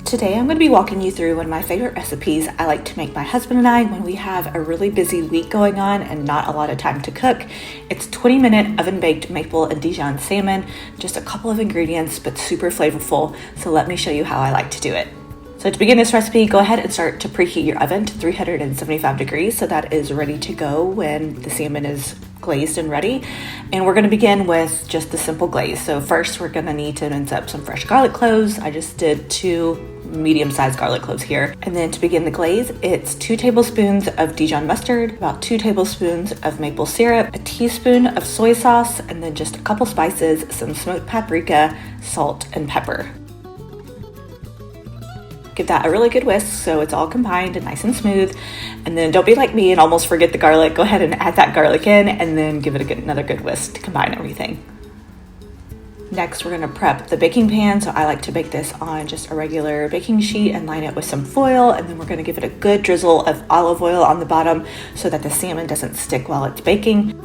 Today I'm going to be walking you through one of my favorite recipes I like to make my husband and I when we have a really busy week going on and not a lot of time to cook. It's 20-minute oven-baked maple and Dijon salmon, just a couple of ingredients but super flavorful, so let me show you how I like to do it. So to begin this recipe, go ahead and start to preheat your oven to 375 degrees so that is ready to go when the salmon is glazed and ready. And we're going to begin with just the simple glaze. So first we're going to need to mince up some fresh garlic cloves. I just did 2 medium-sized garlic cloves here. And then to begin the glaze, it's 2 tablespoons of Dijon mustard, about 2 tablespoons of maple syrup, a teaspoon of soy sauce, and then just a couple spices, some smoked paprika, salt, and pepper. Give that a really good whisk so it's all combined and nice and smooth. And then don't be like me and almost forget the garlic. Go ahead and add that garlic in and then give it another good whisk to combine everything. Next, we're gonna prep the baking pan. So I like to bake this on just a regular baking sheet and line it with some foil. And then we're gonna give it a good drizzle of olive oil on the bottom so that the salmon doesn't stick while it's baking.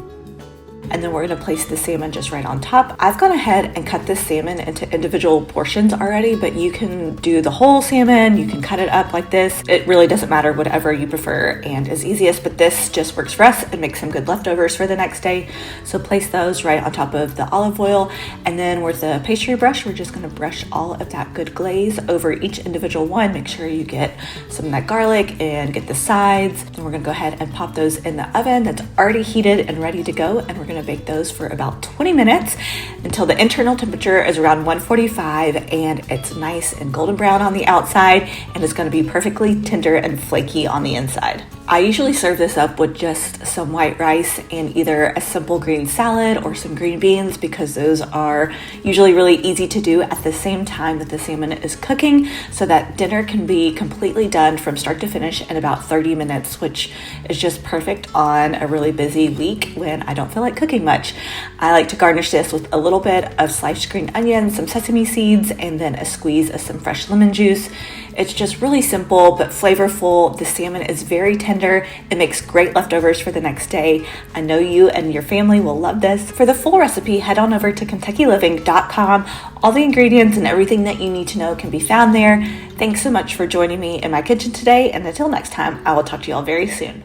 And then we're gonna place the salmon just right on top. I've gone ahead and cut this salmon into individual portions already, but you can do the whole salmon, you can cut it up like this. It really doesn't matter, whatever you prefer and is easiest, but this just works for us and makes some good leftovers for the next day. So place those right on top of the olive oil. And then with a pastry brush, we're just gonna brush all of that good glaze over each individual one. Make sure you get some of that garlic and get the sides. And we're gonna go ahead and pop those in the oven that's already heated and ready to go. And we're gonna bake those for about 20 minutes until the internal temperature is around 145 and it's nice and golden brown on the outside and it's going to be perfectly tender and flaky on the inside. I usually serve this up with just some white rice and either a simple green salad or some green beans because those are usually really easy to do at the same time that the salmon is cooking, so that dinner can be completely done from start to finish in about 30 minutes, which is just perfect on a really busy week when I don't feel like cooking much. I like to garnish this with a little bit of sliced green onions, some sesame seeds, and then a squeeze of some fresh lemon juice. It's just really simple but flavorful. The salmon is very tender. It makes great leftovers for the next day. I know you and your family will love this. For the full recipe, head on over to KentuckyLiving.com. All the ingredients and everything that you need to know can be found there. Thanks so much for joining me in my kitchen today, and until next time, I will talk to you all very soon.